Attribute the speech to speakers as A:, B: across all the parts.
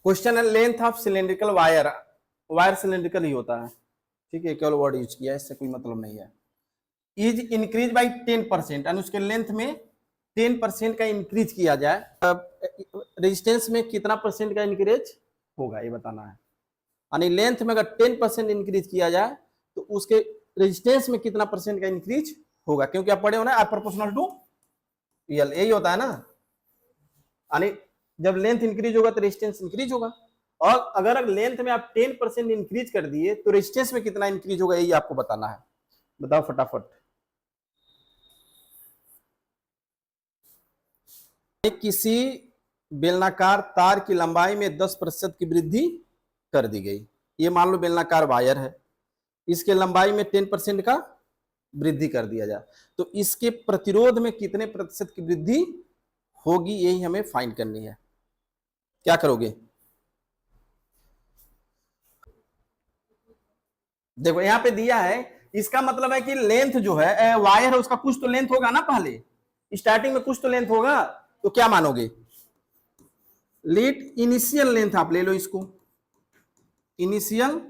A: Question है length of cylindrical wire, wire cylindrical ही होता है, ठीक है, केवल वर्ड यूज किया है, इससे कोई मतलब नहीं है। इज इंक्रीज बाई 10%, यानी उसके लेंथ में 10% का इंक्रीज किया जाए, रेजिस्टेंस में कितना परसेंट का इंक्रीज होगा ये बताना है। यानी लेंथ में अगर 10% इंक्रीज किया जाए तो उसके रेजिस्टेंस में कितना परसेंट का इंक्रीज होगा, क्योंकि आप पढ़े हो ना आर प्रोपोर्शनल टू एल, यही होता है ना। यानी जब लेंथ इंक्रीज होगा तो रेजिस्टेंस इंक्रीज होगा, और अगर लेंथ में आप 10% इंक्रीज कर दिए तो रेजिस्टेंस में कितना इंक्रीज होगा यही आपको बताना है। बताओ फटाफट। किसी बेलनाकार तार की लंबाई में 10% की वृद्धि कर दी गई। ये मान लो बेलनाकार वायर है, इसके लंबाई में 10% का वृद्धि कर दिया जाए तो इसके प्रतिरोध में कितने प्रतिशत की वृद्धि होगी, यही हमें फाइंड करनी है। क्या करोगे? देखो यहां पे दिया है, इसका मतलब है कि लेंथ जो है वायर है उसका कुछ तो लेंथ होगा ना, पहले स्टार्टिंग में कुछ तो लेंथ होगा, तो क्या मानोगे? लेट इनिशियल लेंथ आप ले लो इसको, इनिशियल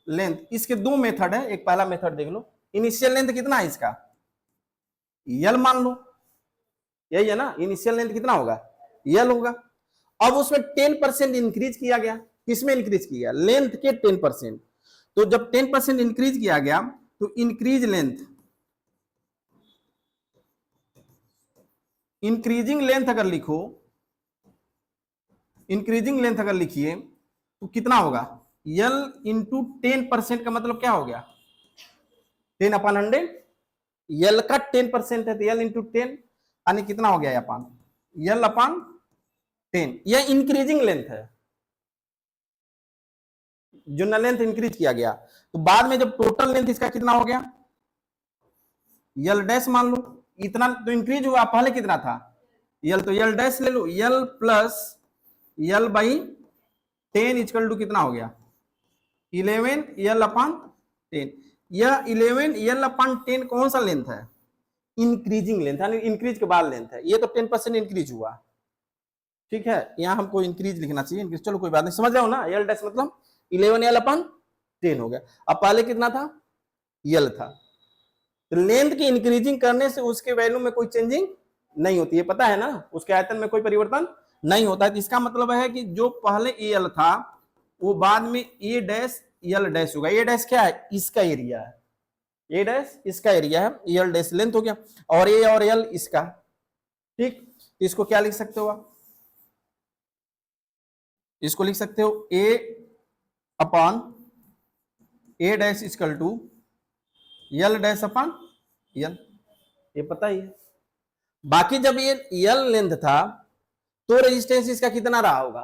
A: लेंथ। इसके दो मेथड है, एक पहला मेथड देख लो, इनिशियल लेंथ कितना है इसका, यल मान लो, यही है ना, इनिशियल लेंथ कितना होगा, यल होगा। अब उसमें 10% इंक्रीज किया गया, किसमें इंक्रीज किया, लेंथ के 10%। तो जब 10% इंक्रीज किया गया तो इंक्रीज लेंथ, इंक्रीजिंग लेंथ अगर लिखो, इंक्रीजिंग लेंथ अगर लिखिए तो कितना होगा, यल इंटू 10% का मतलब क्या हो गया, 10/100। यल का 10% है तो यल इंटू 10, यानी कितना हो गया अपन, यल अपन 10। यह इंक्रीजिंग लेंथ है, जो न लेंथ इंक्रीज किया गया। तो बाद में जब टोटल लेंथ इसका कितना हो गया, यल डैश मान लो, इतना तो इंक्रीज हुआ, पहले कितना था यल, तो यल डैश ले लो, L plus L by 10 equal to कितना हो गया, 11 यल अपन 10। यह 11 यल अपन 10 कौन सा लेंथ है, इंक्रीजिंग लेंथ, यानी इंक्रीज के बाद लेंथ है, ये तो 10% इंक्रीज हुआ, ठीक है। यहां हमको इंक्रीज लिखना चाहिए, इंक्रीज, चलो कोई बात नहीं, समझ रहे हो ना, यल डैश मतलब 11 यल अपन 10 हो गया। अब पहले कितना था, यल था, तो लेंथ की इंक्रीजिंग करने से उसके वैल्यू में कोई चेंजिंग नहीं होती है, पता है ना, उसके आयतन में कोई परिवर्तन नहीं होता है। तो इसका मतलब है कि जो पहले एल था वो बाद में ए डैश यल डैश होगा। ए डैश क्या है, इसका एरिया है, ए डैश इसका एरिया है, यल डैश लेंथ हो गया, और ए और यल इसका, ठीक। तो इसको क्या लिख सकते हो आप, इसको लिख सकते हो A upon A dash equal to L dash upon L, ये पता ही है। बाकी जब ये यल लेंथ था तो रेजिस्टेंस इसका कितना रहा होगा,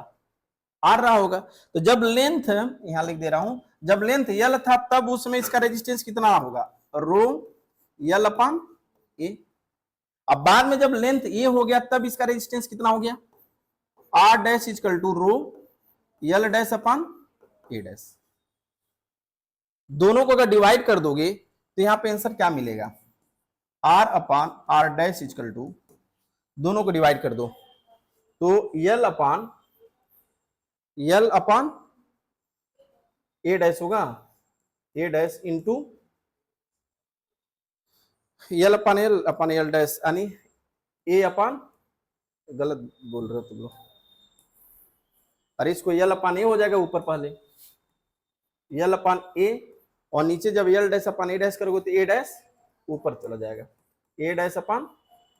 A: आर रहा होगा। तो जब लेंथ, यहां लिख दे रहा हूं, जब लेंथ यल था तब उसमें इसका रेजिस्टेंस कितना होगा, रो यल अपॉन ए। अब बाद में जब लेंथ ए हो गया तब इसका रेजिस्टेंस कितना हो गया, R dash equal to rho l dash upon A dash. दोनों को अगर डिवाइड कर दोगे तो यहां पे आंसर क्या मिलेगा, R upon R dash equal to, दोनों को डिवाइड कर दो तो यल अपॉन ए डैश होगा, ए dash into L upon l dash, यानी ए अपॉन, गलत बोल रहे हो तुम लोग, अरे इसको यल अपॉन ए हो जाएगा ऊपर, पहले यल अपॉन ए, और नीचे जब l dash upon A dash करोगे तो ए डैश ऊपर चला जाएगा, A dash upon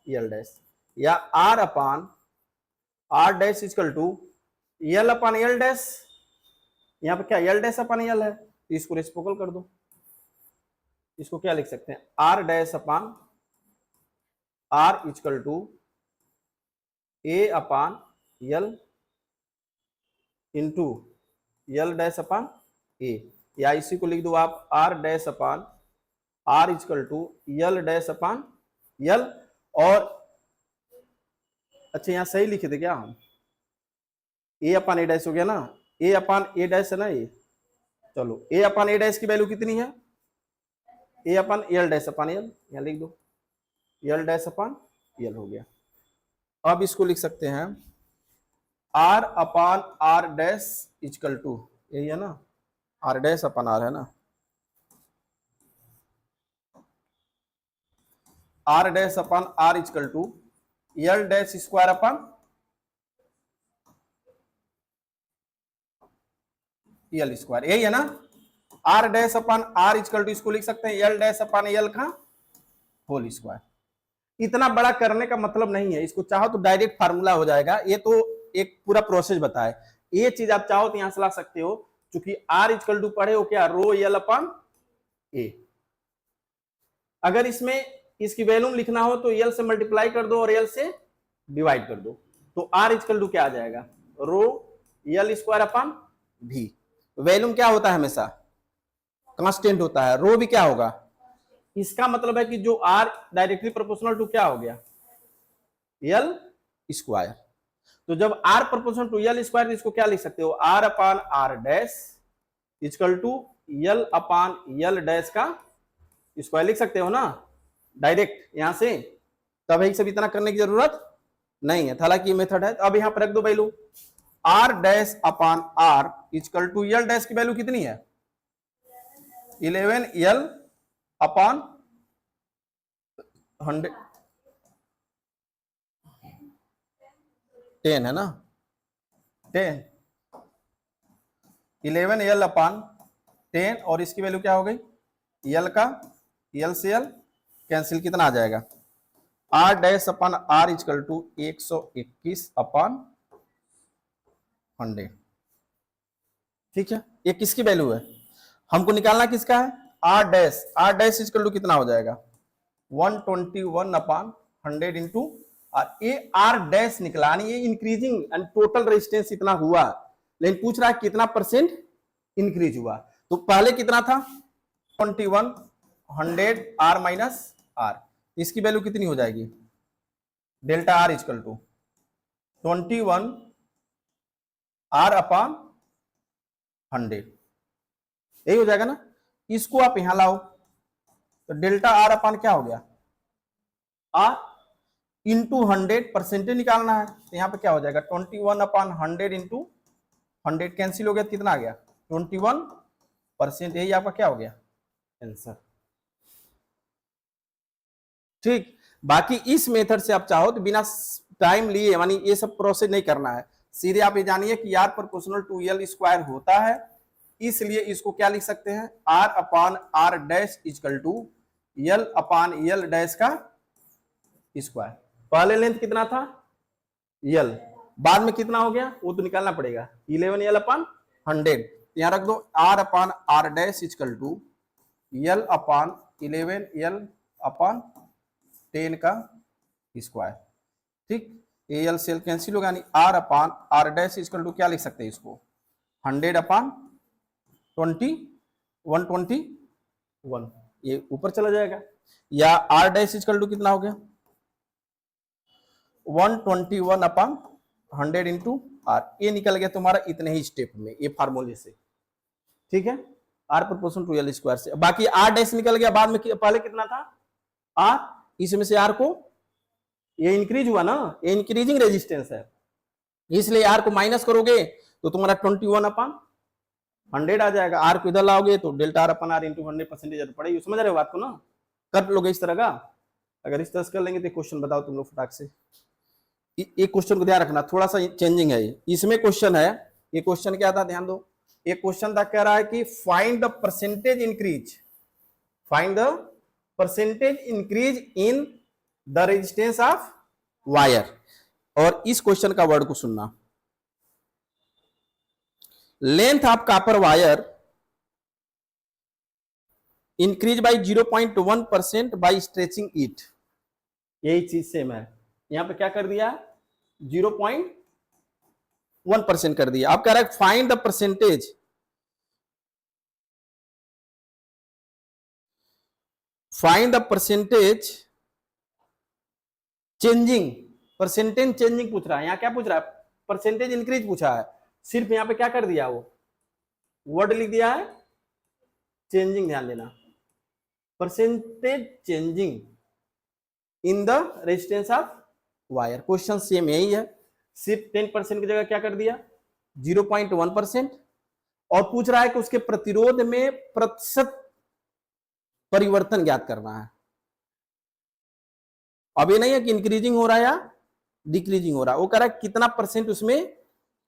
A: l dash, या R upon R dash equal to l upon l dash, यहां पर क्या यल डैश अपॉन यल है, तो इसको रेसिप्रोकल कर दो, इसको क्या लिख सकते हैं, R dash upon R equal to A upon L into L dash upon A, या इसी को लिख दो आप R dash upon R equal to L dash upon L. और अच्छा यहां सही लिखे थे क्या हम, ए अपॉन ए डैश हो गया ना, ए अपॉन ए डैश है ना ये, चलो ए अपॉन ए डैश की वैल्यू कितनी है, ए अपॉन यल डैश अपॉन यल, यहां लिख दो यल डैश अपॉन यल हो गया। अब इसको लिख सकते हैं R upon R dash equal to, यही है ना, आर डैश अपन आर है ना, R dash upon R equal to L dash square upon l square, यही है ना। R dash upon R equal to इसको लिख सकते हैं यल डैश अपन यल का होल स्क्वायर। इतना बड़ा करने का मतलब नहीं है, इसको चाहो तो डायरेक्ट फार्मूला हो जाएगा, ये तो एक पूरा प्रोसेस बताए। ये चीज आप चाहो तो यहां से ला सकते हो, क्योंकि आर इजकल टू पढ़े हो क्या, रो यल अपन ए। अगर इसमें इसकी वैल्यू लिखना हो तो यल से मल्टीप्लाई कर दो और यल से डिवाइड कर दो, तो आर इजकल टू क्या आ जाएगा, रो यल स्क्वायर अपन भी। वैल्यूम क्या होता है, हमेशा कांस्टेंट होता है, रो भी क्या होगा, इसका मतलब है कि जो आर डायरेक्टली प्रोपोर्शनल टू क्या हो गया, यल स्क्वायर। तो जब R proportional to l square, इसको क्या लिख सकते हो, R upon R dash equal to L upon l dash का स्क्वायर लिख सकते हो ना डायरेक्ट यहां से। तब एक सब इतना करने की जरूरत नहीं है, हालांकि ये मेथड है। तो अब यहां पर रख दो value, R dash upon R equal to L dash की वैल्यू कितनी है, 11 यल अपान 100 10 है ना, 10 11 यल अपान 10 और इसकी वैल्यू क्या हो गई, यल का यल से यल कैंसिल, कितना आ जाएगा, R dash upon R equal to 121 upon 100। ठीक है, ये किसकी वैल्यू है, हमको निकालना किसका है, आर डैश इजकल टू कितना हो जाएगा 121 अपान 100 इंटू, और ये आर डैश निकला, ये इंक्रीजिंग एंड टोटल रेजिस्टेंस इतना हुआ, लेकिन पूछ रहा है कितना परसेंट इंक्रीज हुआ। तो पहले कितना था 21 100 आर माइनस आर, इसकी वैल्यू कितनी हो जाएगी, delta R equal to 21 R upon 100, यही हो जाएगा ना। इसको आप यहां लाओ तो डेल्टा आर अपान क्या हो गया, आर इंटू 100 परसेंटेज निकालना है, तो यहां पे क्या हो जाएगा 21 अपान 100 इंटू 100 कैंसिल हो गया, कितना आ गया 21%, यही आपका क्या हो गया आंसर। ठीक, बाकी इस मेथड से आप चाहो तो बिना टाइम लिए, यानी ये सब प्रोसेस नहीं करना है, सीधे आप ये जानिए कि R proportional to l square होता है, इसलिए इसको क्या लिख सकते हैं, R upon R dash equal to L upon l dash का स्क्वायर। पहले लेंथ कितना था यल, बाद में कितना हो गया वो तो निकालना पड़ेगा, 11 यल अपान 100, यहां रख दो R upon R dash equal to L upon 11 L upon 10 का स्क्वायर। ठीक, ए यल सेल कैंसिल होगा, यानी R upon R dash equal to क्या लिख सकते हैं इसको 100 अपान 121, ये ऊपर चला जाएगा, या आर डैश इजकल टू कितना हो गया 121 अपान 100 इंटू आर, ये निकल गया तुम्हारा इतने ही स्टेप में, ये फार्मूले से। ठीक है, R proportional to l square से। बाकी आर डैश निकल गया, बाद में पहले कितना था आर, इसमें से आर को ये इंक्रीज हुआ ना, ये इंक्रीजिंग रेजिस्टेंस है, इसलिए आर को माइनस करोगे तो तुम्हारा 21 अपान 100 आ जाएगा, आर को इधर लाओगे तो delta R upon R into 100 percentage पड़ेगी, समझ रहे हो बात को ना, कर लोगे इस तरह का। अगर इस तरह से कर लेंगे तो क्वेश्चन बताओ तुम लोग फटाक से। एक क्वेश्चन को ध्यान रखना, थोड़ा सा चेंजिंग है, इसमें क्वेश्चन है, ये क्वेश्चन क्या था ध्यान दो, एक क्वेश्चन था कह रहा है कि find the percentage increase, find the percentage increase in the resistance of wire, और इस क्वेश्चन का वर्ड को सुनना, length of copper wire increase by 0.1% by stretching it, यही चीज सेम है, यहां पे क्या कर दिया 0.1% कर दिया। अब कह रहा है find the percentage, find the percentage changing, percentage changing पूछ रहा है, यहां क्या पूछ रहा है परसेंटेज इंक्रीज पूछा है, सिर्फ यहां पे क्या कर दिया वो वर्ड लिख दिया है चेंजिंग, ध्यान देना percentage changing in the resistance of wire, question same यही है, सिर्फ 10% की जगह क्या कर दिया 0.1%, और पूछ रहा है कि उसके प्रतिरोध में प्रतिशत परिवर्तन ज्ञात करना है। अब ये नहीं है कि इंक्रीजिंग हो रहा है या डिक्रीजिंग हो रहा है, वो कह रहा है कितना परसेंट उसमें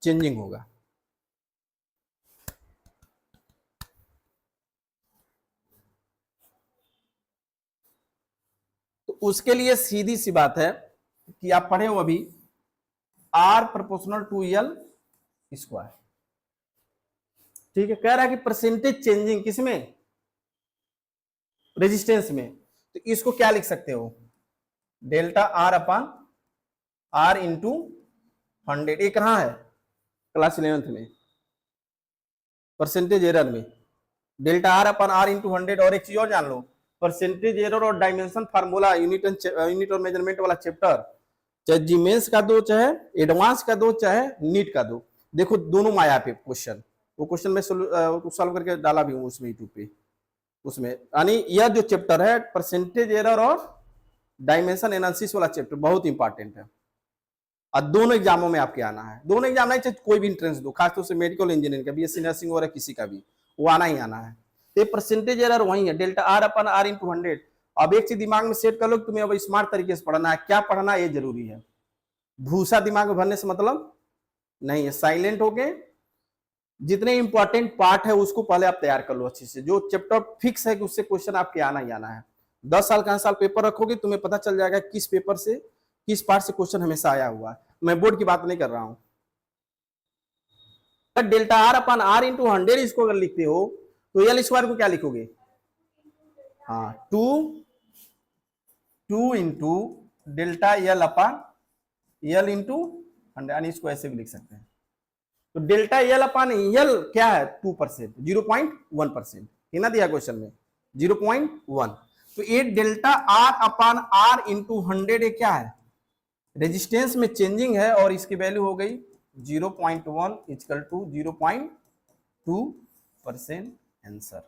A: चेंजिंग होगा। तो उसके लिए सीधी सी बात है कि आप पढ़े हो अभी R proportional to L square, ठीक है। कह रहा है कि परसेंटेज चेंजिंग किसमें, रेजिस्टेंस में, तो इसको क्या लिख सकते हो, डेल्टा R अपान R इंटू 100। ये कहां है, क्लास 11th में परसेंटेज एरर में, डेल्टा R अपान R इंटू 100। और एक चीज और जान लो, परसेंटेज एरर और डायमेंशन फार्मूला यूनिट और मेजरमेंट वाला चैप्टर, चाहे जीमेंस का दो, चाहे एडवांस का दो, चाहे नीट का दो, देखो दोनों में आया पे क्वेश्चन, वो क्वेश्चन में सॉल्व करके डाला भी हूं उसमें यूट्यूब पे। उसमें यानी यह जो चैप्टर है परसेंटेज एरर और डायमेंशन एनालिसिस वाला चैप्टर बहुत इंपॉर्टेंट है, और दोनों एग्जामों में आपके आना है। दोनों एग्जाम नहीं, चाहे कोई भी एंट्रेंस दो, खासतौर से मेडिकल इंजीनियरिंग का, बीएससी नर्सिंग और किसी का भी, वो आना ही आना है। तो परसेंटेज एरर वही है, डेल्टा R अपन R इंटू 100। अब एक चीज दिमाग में सेट कर लो, तुम्हें अब स्मार्ट तरीके से पढ़ना है। क्या पढ़ना ये जरूरी है, भूसा दिमाग में भरने से मतलब नहीं है। साइलेंट होके जितने इंपॉर्टेंट पार्ट है उसको पहले आप तैयार कर लो अच्छे से, जो चैप्टर फिक्स है कि उससे क्वेश्चन आपके आना ही आना है। 10 साल का साल पेपर रखोगे, तुम्हें पता चल जाएगा किस पेपर से किस पार्ट से क्वेश्चन हमेशा आया हुआ है। मैं बोर्ड की बात नहीं कर रहा हूं। डेल्टा R अपन R इंटू 100 इसको अगर लिखते हो तो एल स्क्वायर को क्या लिखोगे, हाँ 2 इंटू डेल्टा L अपन L इंटू 100, इसको ऐसे भी लिख सकते हैं। तो डेल्टा L अपन L क्या है 2%, 0.1%, कितना दिया क्वेश्चन में 0.1। तो ये डेल्टा R अपन R इंटू 100 क्या है, रेजिस्टेंस में चेंजिंग है, और इसकी वैल्यू हो गई 0.1 इक्वल टू 0.2% आंसर।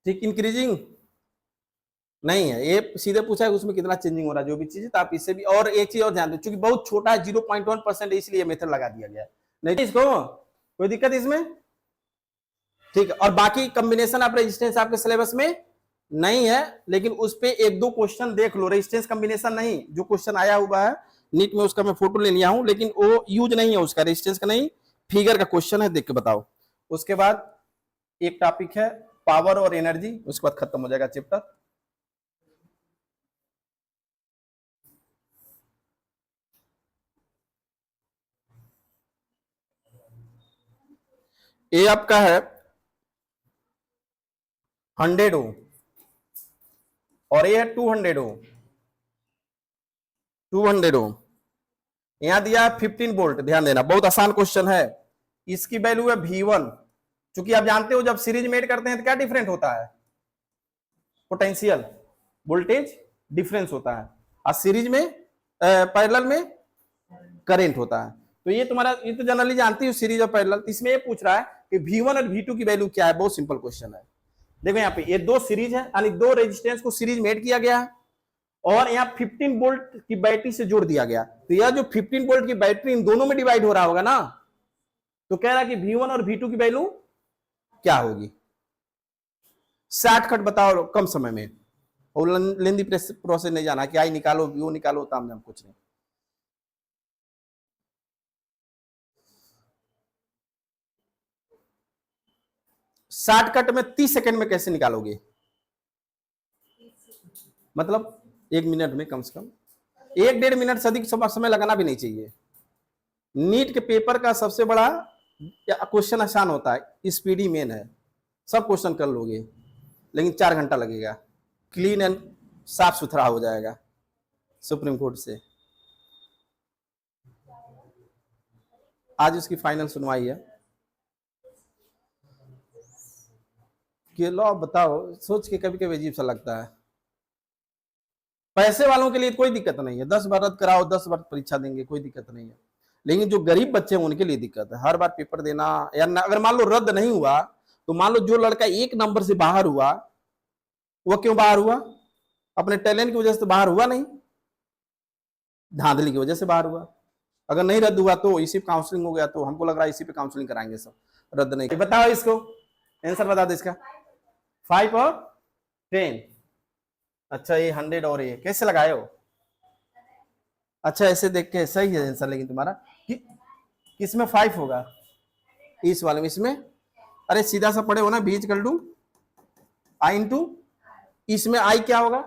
A: ठीक, इंक्रीजिंग नहीं है, ये सीधे पूछा है उसमें कितना चेंजिंग हो रहा है, जो भी चीज है। तो आप इससे भी, और एक चीज और ध्यान दो, चूंकि बहुत छोटा है 0.1% इसलिए मेथड लगा दिया गया है, नहीं इसको कोई दिक्कत इसमें, ठीक है। और बाकी कॉम्बिनेशन ऑफ रेजिस्टेंस आपके सिलेबस में नहीं है, लेकिन उस पे एक दो क्वेश्चन देख लो। रेजिस्टेंस कॉम्बिनेशन नहीं, जो क्वेश्चन आया हुआ है नीट में उसका मैं फोटो ले लिया हूं, लेकिन वो यूज नहीं है उसका, रेजिस्टेंस का नहीं, फिगर का क्वेश्चन है, देख के बताओ। उसके बाद एक टॉपिक है पावर और एनर्जी, उसके बाद खत्म हो जाएगा चैप्टर। ये आपका है 100 ओम और ये है 200 ओम, 200 ओम। यहां दिया 15 वोल्ट, ध्यान देना बहुत आसान क्वेश्चन है। इसकी वैल्यू है V1। चूंकि आप जानते हो जब सीरीज में ऐड करते हैं तो क्या डिफरेंट होता है, पोटेंशियल वोल्टेज डिफरेंस होता है, और सीरीज में पैरेलल में करंट होता है। तो ये तुम्हारा, ये तो जनरली जानती हो सीरीज और पैरेलल। इसमें ये पूछ रहा है कि V1 और V2 की वैल्यू क्या है, बहुत सिंपल क्वेश्चन है। देखो यहाँ पे ये दो सीरीज है, यानी दो रेजिस्टेंस को सीरीज में ऐड किया गया है, और यहाँ 15 वोल्ट की बैटरी से जोड़ दिया गया। तो यह जो 15 वोल्ट की बैटरी इन दोनों में डिवाइड हो रहा होगा ना, तो कह रहा है कि V1 और V2 की वैल्यू क्या होगी। शॉर्टकट बताओ कम समय में, और लेंदी प्रोसेस नहीं जाना कि आई निकालो वो निकालो, ताम कुछ नहीं। शॉर्टकट में 30 सेकंड में कैसे निकालोगे, मतलब 1 मिनट में, कम से कम 1-1.5 मिनट से अधिक समय लगाना भी नहीं चाहिए। नीट के पेपर का सबसे बड़ा क्वेश्चन आसान होता है, स्पीडी मेन है, सब क्वेश्चन कर लोगे, लेकिन 4 घंटा लगेगा, क्लीन एंड साफ सुथरा हो जाएगा सुप्रीम कोर्ट से। आज उसकी फाइनल सुनवाई है कि लो बताओ, सोच के कभी कभी अजीब सा लगता है। पैसे वालों के लिए कोई दिक्कत नहीं है, 10 बार रद्द कराओ, 10 बार परीक्षा देंगे, कोई दिक्कत नहीं है। लेकिन जो गरीब बच्चे हैं उनके लिए दिक्कत है, हर बार पेपर देना। या अगर मान लो रद्द नहीं हुआ, तो मान लो जो लड़का 1 नंबर से बाहर हुआ, वो क्यों बाहर हुआ, अपने टैलेंट की वजह से तो बाहर हुआ नहीं, धांधली की वजह से बाहर हुआ। अगर नहीं रद्द हुआ तो इसी पे काउंसलिंग हो गया, तो हमको लग रहा है इसी पे काउंसलिंग कराएंगे सब, रद्द नहीं। बताओ इसको, आंसर बता दो इसका। 5 और 10। अच्छा ये 100 और ये कैसे लगाए हो? अच्छा ऐसे देख के सही है आंसर, लेकिन तुम्हारा किसमें 5 होगा? इस वाले में, इसमें अरे सीधा सा पढ़े हो ना, बीज कर लू आई इंटू, इसमें आई क्या होगा?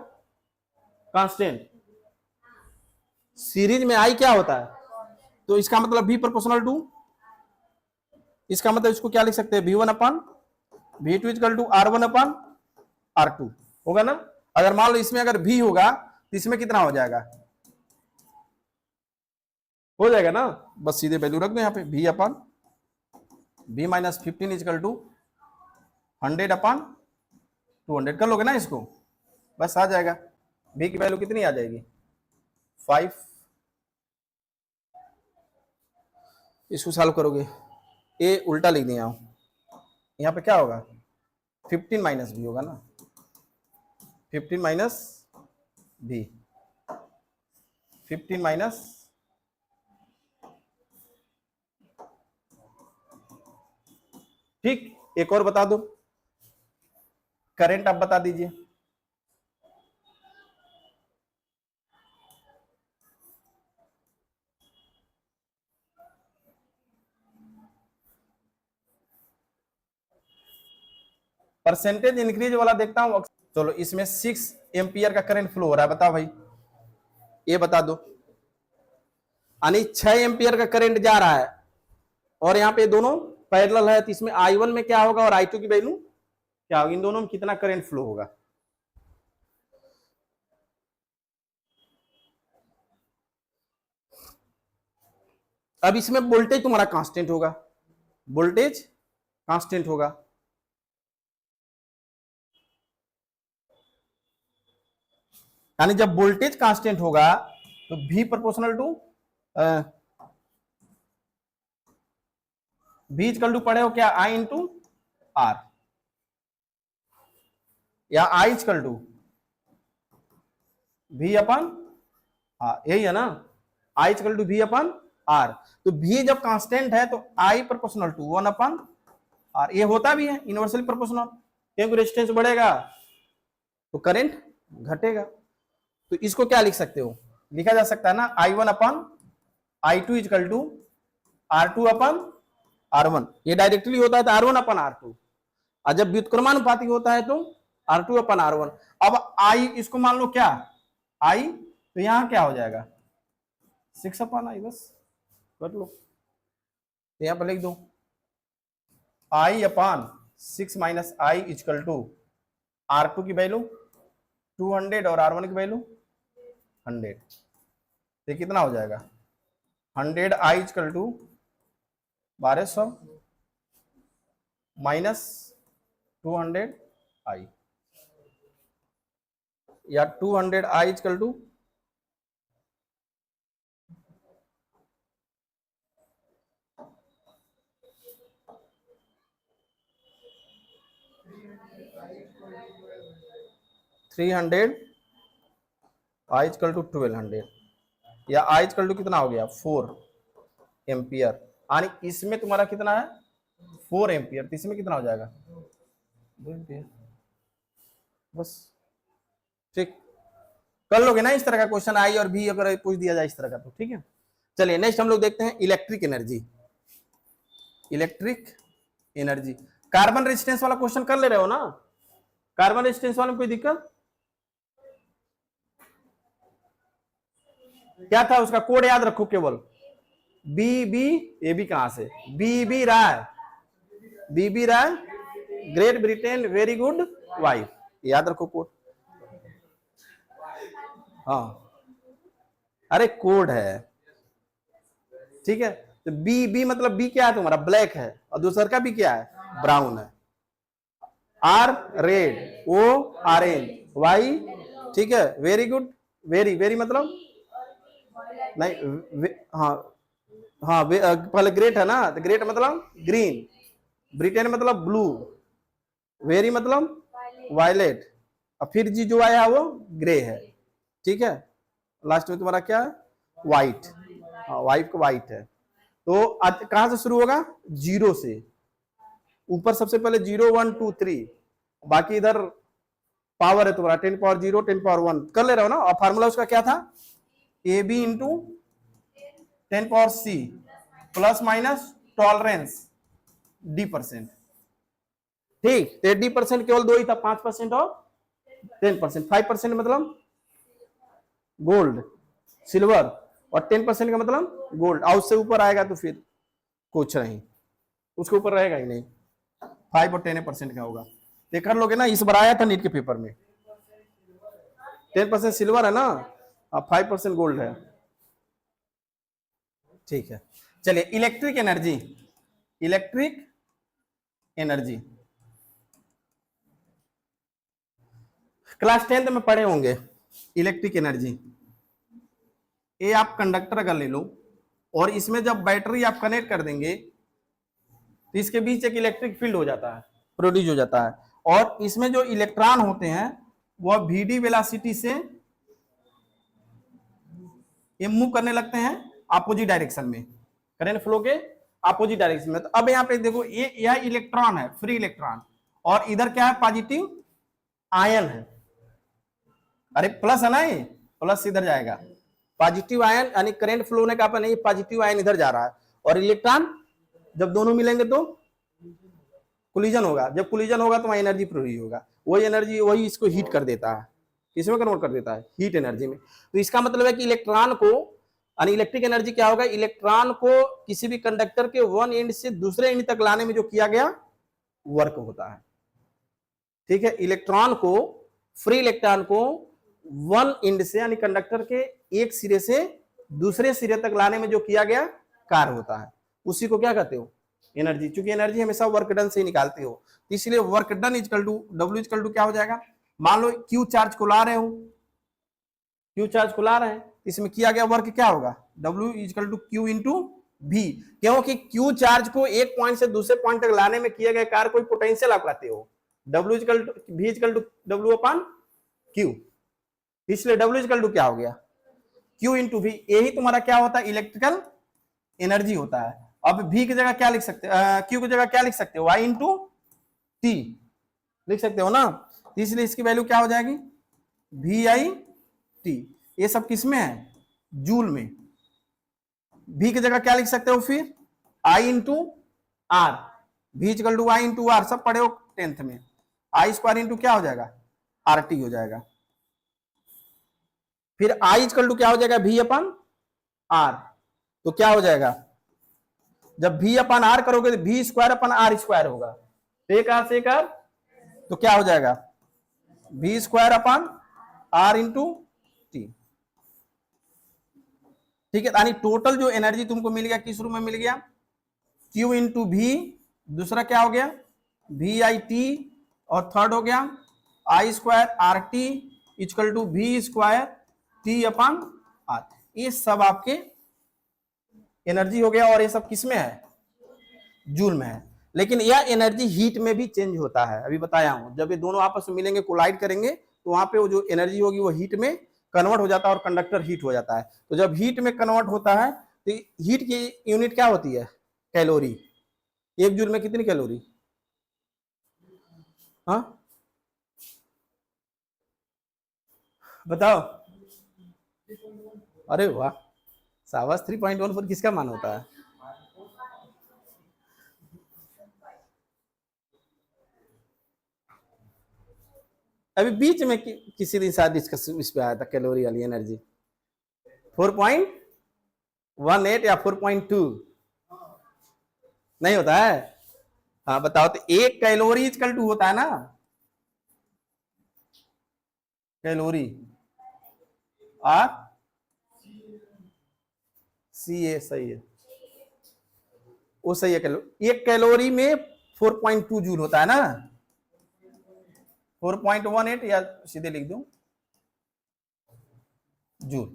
A: कांस्टेंट। सीरीज में आई क्या होता है? तो इसका मतलब बी प्रोपोर्शनल टू, इसका मतलब इसको क्या लिख सकते हैं? V1 upon V2 equal to R1 upon R2 होगा ना। अगर मान लो इसमें अगर V होगा तो इसमें कितना हो जाएगा? हो जाएगा ना, बस सीधे वैल्यू रख दो यहाँ पे, V upon V minus 15 equal to 100 upon 200 कर लोगे ना इसको, बस आ जाएगा। V की वैल्यू कितनी आ जाएगी? 5। इसको सॉल्व करोगे, ए उल्टा लिख दिया हूं, यहाँ पे क्या होगा? 15 माइनस भी होगा ना, 15 माइनस भी, 15 माइनस, ठीक। एक और बता दो, करंट आप बता दीजिए। परसेंटेज इंक्रीज वाला देखता हूं। चलो इसमें 6 एम्पियर का करंट फ्लो हो रहा है, बताओ भाई, ये बता दो। यानी 6 एम्पियर का करंट जा रहा है और यहाँ पे दोनों पैरेलल है, तो इसमें I1 में क्या होगा और I2 की वैल्यू क्या होगी? इन दोनों में कितना करंट फ्लो होगा? अब इसमें वोल्टेज तुम्हारा कांस्टेंट होगा, वोल्टेज कांस्टेंट होगा। यानी जब वोल्टेज कांस्टेंट होगा तो V proportional to V equal to पढ़े हो क्या? I इंटू R, या I equal to V upon R, यही है ना, I equal to V upon R। तो V जब कांस्टेंट है तो I proportional to 1 upon R, ये होता भी है इनवर्सली प्रोपोर्शनल, क्योंकि रेजिस्टेंस बढ़ेगा तो करंट घटेगा। तो इसको क्या लिख सकते हो? लिखा जा सकता है ना, I1 upon I2 equal to R2 upon R1। ये डायरेक्टली होता है तो R1 अपन R2, और जब व्युत्क्रमानुपाती होता है तो R2 अपन R1। अब I इसको मान लो क्या I, तो यहां क्या हो जाएगा? 6 अपन I, बस कर लो, तो यहां पर लिख दो I upon 6 minus I equal to R2 की वैल्यू 200 और R1 की वैल्यू 100। तो कितना हो जाएगा? 100 I equal to 1200 minus 200 I, या 200 I equal to 300 I equal to 1200, या I इक्वल टू कितना हो गया? 4 एम्पियर। यानी इसमें तुम्हारा कितना है? 4 एम्पियर, तो इसमें कितना हो जाएगा? 2 एम्पियर, बस ठीक। कर लोगे ना इस तरह का क्वेश्चन, आई और भी अगर पूछ दिया जाए इस तरह का तो ठीक है। चलिए नेक्स्ट हम लोग देखते हैं electric energy. Electric energy, carbon resistance वाला क्वेश्चन कर ले रहे हो ना? कार्बन रेजिस्टेंस वाले में कोई दिक्कत? क्या था उसका कोड याद रखो केवल, बी बी, ए बी कहां से? B B Roy, B B Roy, great Britain very good wife, याद रखो कोड। हाँ अरे कोड है, ठीक है। तो बी बी मतलब बी क्या है तुम्हारा? ब्लैक है, और दूसरा का बी क्या है? ब्राउन है। R red, O orange, Y, ठीक है, वेरी गुड, वेरी वेरी मतलब नहीं, हाँ हाँ पहले ग्रेट है ना, तो ग्रेट मतलब ग्रीन, ब्रिटेन मतलब ब्लू, वेरी मतलब वायलेट, और फिर जी जो आया वो ग्रे है, ठीक है। लास्ट में तुम्हारा क्या है? वाइट, वाइट का वाइट है। तो कहां से शुरू होगा? जीरो से। ऊपर सबसे पहले 0 1 2 3, बाकी इधर पावर है तुम्हारा 10 पावर 0 10 पावर 1 कर ले रहे हो ना। और फार्मूला उसका क्या था? A B into 10 power C plus minus tolerance D%। ठीक, तो D% केवल दो ही था, 5% और 10%। 5% मतलब गोल्ड सिल्वर, और 10% का मतलब गोल्ड। और उससे ऊपर आएगा तो फिर कुछ नहीं, उसके ऊपर रहेगा ही नहीं। 5 और 10% का होगा, ये कर लोगे ना। इस बार आया था नीट के पेपर में, 10% सिल्वर है ना, अब 5% गोल्ड है। ठीक है, चलिए electric energy. Electric energy class 10th में पढ़े होंगे। इलेक्ट्रिक एनर्जी, ये आप कंडक्टर अगर ले लो और इसमें जब बैटरी आप कनेक्ट कर देंगे तो इसके बीच एक इलेक्ट्रिक फील्ड हो जाता है, प्रोड्यूस हो जाता है। और इसमें जो इलेक्ट्रॉन होते हैं वह VD वेलोसिटी से ये मूव करने लगते हैं अपोजिट डायरेक्शन में, करंट फ्लो के अपोजिट डायरेक्शन में। तो अब यहाँ पे देखो, ये यह इलेक्ट्रॉन है, फ्री इलेक्ट्रॉन, और इधर क्या है? पॉजिटिव आयन है। अरे प्लस है ना, ये प्लस इधर जाएगा, पॉजिटिव आयन, यानी करंट फ्लो होने का अपन नहीं, पॉजिटिव आयन इधर जा रहा है। और इलेक्ट्रॉन जब दोनों मिलेंगे तो कोलिजन होगा, जब कोलिजन होगा तो वहां एनर्जी प्रोड्यूस होगा। वही एनर्जी वही इसको हीट कर देता है, किसमें कन्वर्ट कर देता है? हीट एनर्जी में। तो इसका मतलब है कि इलेक्ट्रॉन को, यानी इलेक्ट्रिक एनर्जी क्या होगा? इलेक्ट्रॉन को किसी भी कंडक्टर के वन एंड से दूसरे एंड तक लाने में जो किया गया वर्क होता है। ठीक है, इलेक्ट्रॉन को, फ्री इलेक्ट्रॉन को वन एंड से, यानी कंडक्टर के एक सिरे से दूसरे सिरे तक लाने में जो किया गया कार्य होता है, उसी को क्या कहते हो? एनर्जी। चूंकि एनर्जी हमेशा वर्क डन से ही निकालते हो, इसलिए work done equal to W equal to क्या हो जाएगा? मान लो क्यू चार्ज को ला रहे हो, क्यू चार्ज को ला रहे हैं, इसमें किया गया वर्क क्या होगा? W equal to Q into V। क्योंकि क्यू चार्ज को एक पॉइंट से दूसरे पॉइंट तक लाने में किया गया कार्य कोई पोटेंशियल आप कहते हो। W equal to V equal to W upon Q, इसलिए W इक्वल टू क्या हो गया? Q into V। यही तुम्हारा क्या होता है? इलेक्ट्रिकल एनर्जी होता है। अब V की जगह क्या लिख सकते हो? Q की जगह क्या लिख सकते हो? Y इंटू T लिख सकते हो ना। इसलिए इसकी वैल्यू क्या हो जाएगी? VI T। ये सब किस में है? जूल में। V की जगह क्या लिख सकते हो फिर? I into R, V equal to I into R, सब पढ़े हो 10th में। I स्क्वायर इंटू क्या हो जाएगा? RT हो जाएगा। फिर I इक्वल टू क्या हो जाएगा? V upon R। तो क्या हो जाएगा? जब V अपन R करोगे तो V square upon R square होगा, एक आर से एक आर, तो क्या हो जाएगा? V square upon R into T. ठीक है, यानी टोटल जो एनर्जी तुमको मिल गया किस रूप में मिल गया? Q इंटू V, दूसरा क्या हो गया? VIT, और थर्ड हो गया I square RT equal to V square T upon R। ये सब आपके एनर्जी हो गया, और ये सब किस में है? जूल में है। लेकिन यह एनर्जी हीट में भी चेंज होता है, अभी बताया हूं। जब ये दोनों आपस में मिलेंगे, कोलाइड करेंगे, तो वहां पे वो जो एनर्जी होगी वो हीट में कन्वर्ट हो जाता है और कंडक्टर हीट हो जाता है। तो जब हीट में कन्वर्ट होता है तो हीट की यूनिट क्या होती है? कैलोरी। एक जूल में कितनी कैलोरी? हाँ बताओ। अरे वाह, शाबाश। 3.14 किसका मान होता है? अभी बीच में किसी दिन शायद डिस्कस इस पे आया था कैलोरी वाली एनर्जी। 4.18 या 4.2 नहीं होता है? हाँ बताओ। तो एक कैलोरी इक्वल टू होता है ना, कैलोरी आर CA, सही है, वो सही है। एक कैलोरी में 4.2 जूल होता है ना, 4.18, या सीधे लिख दूं जूल।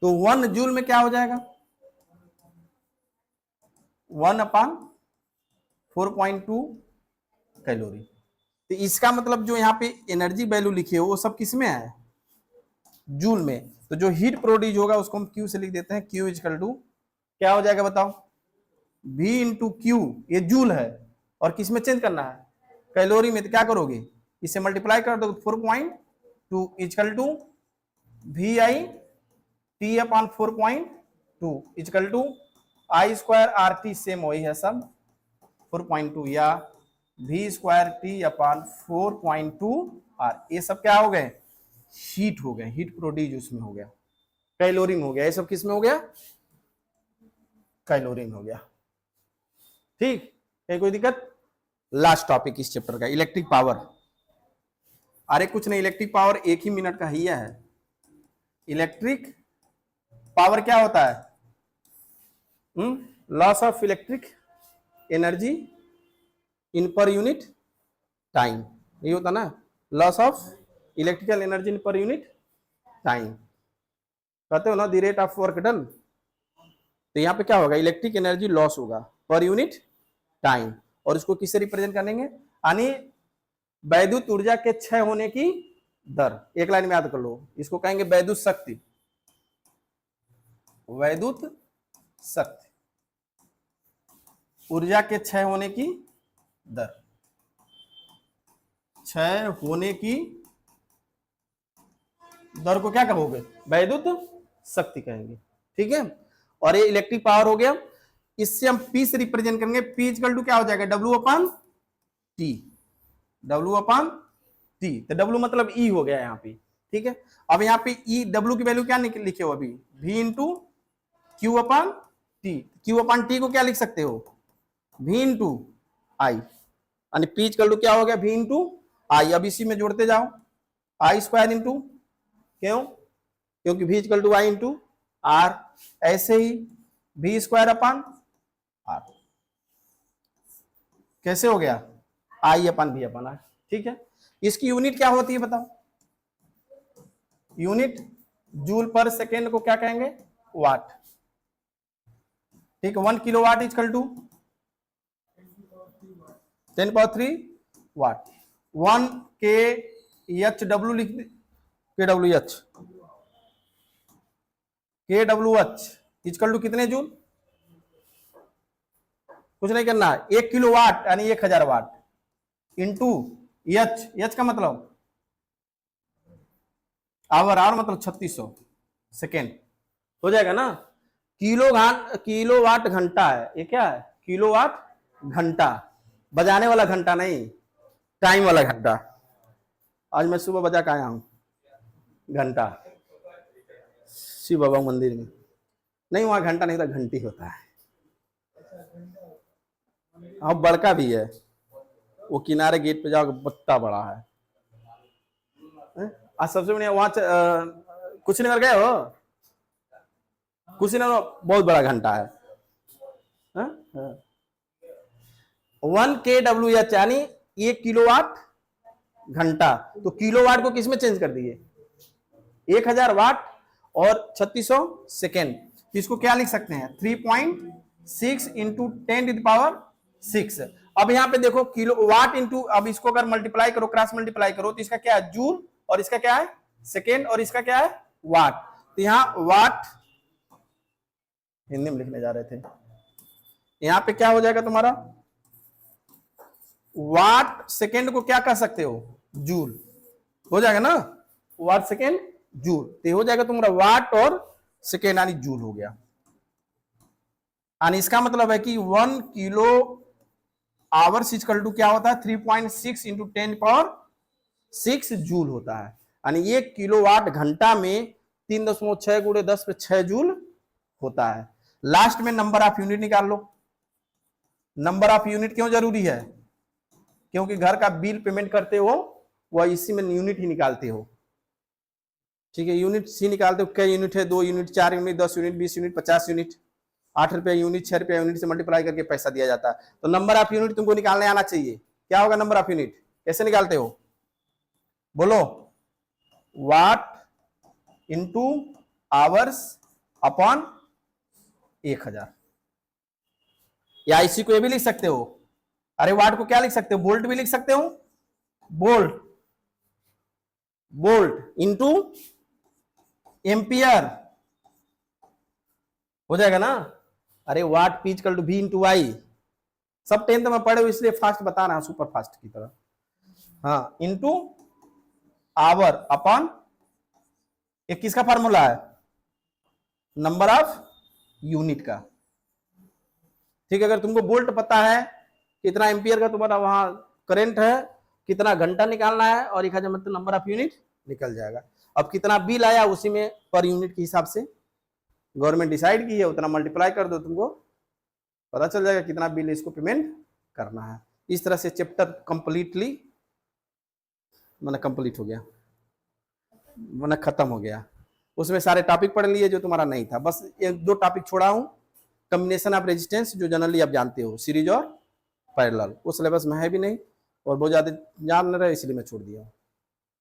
A: तो 1 जूल में क्या हो जाएगा? 1 अपॉन 4.2 कैलोरी। तो इसका मतलब जो यहाँ पे एनर्जी वैल्यू लिखे हो वो सब किस में है? जूल में। तो जो हीट प्रोड्यूस होगा उसको हम Q से लिख देते हैं, Q इक्वल टू क्या हो जाएगा बताओ, V इंटू क्यू, ये जूल है, और किस में चेंज करना है, कैलोरी में। तो क्या करोगे, इसे मल्टीप्लाई कर दो, 4.2 equal to V I T upon 4.2 equal to I square R T, same वही है सब 4.2, या V square T upon 4.2 R. ये सब क्या हो गए, हीट हो गए, हीट प्रोड्यूस उसमें हो गया, कैलोरी में हो गया, ये सब किस में हो गया, कैलोरी में हो गया। ठीक है, कोई दिक्कत। लास्ट टॉपिक इस चैप्टर का, इलेक्ट्रिक पावर। अरे कुछ नहीं, इलेक्ट्रिक पावर एक ही मिनट का ही है। इलेक्ट्रिक पावर क्या होता है, loss of electric energy in per unit time, ये होता ना, loss of electrical energy in per unit time, कहते हो ना the rate of work done. तो यहाँ पे क्या होगा, इलेक्ट्रिक एनर्जी लॉस होगा पर यूनिट टाइम, और इसको किससे रिप्रेजेंट करेंगे, यानी वैद्युत ऊर्जा के क्षय होने की दर। एक लाइन में याद कर लो, इसको कहेंगे वैद्युत शक्ति, वैद्युत शक्ति, ऊर्जा के क्षय होने की दर, क्षय होने की दर को क्या कहोगे, वैद्युत शक्ति कहेंगे। ठीक है, और ये इलेक्ट्रिक पावर हो गया। इससे हम P से रिप्रेजेंट करेंगे, P इक्वल टू क्या हो जाएगा, W upon T, W upon T, तो W मतलब E हो गया यहाँ पे। ठीक है, अब यहाँ पे E W की वैल्यू क्या लिखे हो अभी, V into Q upon T, Q upon T को क्या लिख सकते हो, V इंटू आई, यानी P इक्वल टू क्या हो गया, V इंटू आई। अब इसी में जोड़ते जाओ, आई स्क्वायर इंटू, क्यों, क्योंकि V equal to I into R, ऐसे ही V स्क्वायर अपॉन आर, कैसे हो गया, आई अपन भी अपन आर। ठीक है, इसकी यूनिट क्या होती है बताओ, यूनिट जूल पर सेकेंड को क्या कहेंगे, वाट। ठीक है, 1 किलोवाट इक्वल टू 10 पावर 3 वाट। 1 के एच डब्ल्यू लिख दे, के डब्ल्यू एच, के डब्ल्यू एच इक्वल टू कितने जूल, कुछ नहीं करना है, 1 किलोवाट यानी 1000 वाट इंटू एच, एच का मतलब आवर, आवर मतलब 3600 सेकेंड, हो जाएगा ना। किलोवाट घंटा है, ये क्या है, किलोवाट घंटा, बजाने वाला घंटा नहीं, टाइम वाला घंटा। आज मैं सुबह बजा के आया हूं घंटा, शिव बाबा मंदिर में, नहीं वहां घंटा नहीं था, घंटी होता है। अब बड़का भी है, वो किनारे गेट पे जाओ, बत्ता बड़ा है। आज सबसे बढ़िया वहां कुशीनगर गए हो, कुशीनगर बहुत बड़ा घंटा है, 1 kWh यानी 1 किलोवाट घंटा। तो किलोवाट को किस में चेंज कर दिए, 1000 वाट और 3600 सेकेंड। इसको क्या लिख सकते हैं, 3.6 इंटू 10 टू द पावर 6। अब यहाँ पे देखो किलोवाट इंटू, अब इसको अगर मल्टीप्लाई करो, क्रॉस मल्टीप्लाई करो, तो इसका क्या है जूल, और इसका क्या है सेकेंड, और इसका क्या है वाट। तो यहाँ वाट हिंदी में लिखने जा रहे थे, यहाँ पे क्या हो जाएगा तुम्हारा, वाट सेकेंड को क्या कर सकते हो, जूल, हो जाएगा ना, वाट सेकेंड जूल, तो हो जाएगा तुम्हारा वाट और सेकेंड यानी जूल हो गया। यानी इसका मतलब है कि 1 किलो आवर्स इक्वल टू क्या होता है, 3.6 इंटू 10 पावर 6 जूल होता है। यानी 1 किलोवाट घंटा में 3.6 गुणे 10 पे 6 जूल होता है। लास्ट में नंबर ऑफ यूनिट निकाल लो। नंबर ऑफ यूनिट क्यों जरूरी है, क्योंकि घर का बिल पेमेंट करते हो वह इसी में यूनिट ही निकालते हो। ठीक है, यूनिट सी निकालते हो, क्या यूनिट है, 2 unit, 4 unit, 10 unit, 20 unit, 50 unit, 8 रुपया यूनिट, 6 रुपया यूनिट से मल्टीप्लाई करके पैसा दिया जाता है। तो नंबर ऑफ यूनिट तुमको निकालने आना चाहिए। क्या होगा नंबर ऑफ यूनिट, कैसे निकालते हो, बोलो, वाट इंटू आवर्स अपॉन 1000, या इसी को ये भी लिख सकते हो, अरे वाट को क्या लिख सकते हो, बोल्ट भी लिख सकते हो, बोल्ट, बोल्ट इंटू एम्पियर हो जाएगा ना। अरे what P equal to V into I, सब 10th में पढ़े हो इसलिए फास्ट बता रहा हूं, सुपर फास्ट की तरह। हाँ, इंटू आवर अपॉन, ये किसका फार्मूला है, नंबर ऑफ यूनिट का। ठीक है, अगर तुमको वोल्ट पता है कितना एम्पियर का तुम्हारा वहां करंट है, कितना घंटा निकालना है, और 1000 मतलब नंबर ऑफ यूनिट निकल जाएगा। अब कितना बिल आया उसी में पर यूनिट के हिसाब से गवर्नमेंट डिसाइड की है, उतना मल्टीप्लाई कर दो, तुमको पता चल जाएगा कितना बिल इसको पेमेंट करना है। इस तरह से चैप्टर कंप्लीटली मैंने कंप्लीट हो गया, मैंने खत्म हो गया। उसमें सारे टॉपिक पढ़ लिए जो तुम्हारा नहीं था, बस एक दो टॉपिक छोड़ा हूं, कॉम्बिनेशन ऑफ रेजिस्टेंस जो जनरली आप जानते हो, सीरीज और पैरेलल, वो सिलेबस में है भी नहीं और बहुत ज्यादा जान नहीं रहे इसलिए मैं छोड़ दिया।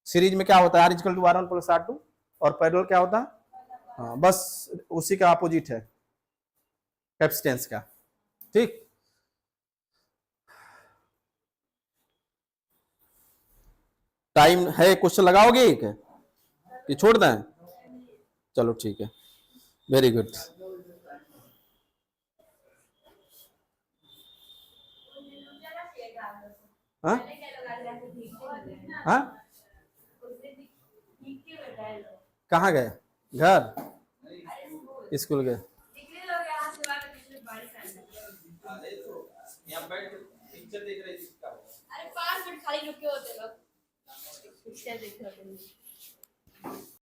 A: सीरीज में क्या होता है, R = R1 + R2, और पैरेलल क्या होता है, हाँ बस उसी का अपोजिट है कैपेसिटेंस का। ठीक, टाइम है, क्वेश्चन लगाओगे कि छोड़ दें, चलो ठीक है, वेरी गुड। हाँ हाँ, कहाँ गए, घर, स्कूल गए। पिक्चर देख रहे थे, अरे 5 मिनट खाली रुके होते लोग, पिक्चर देख रहे होते।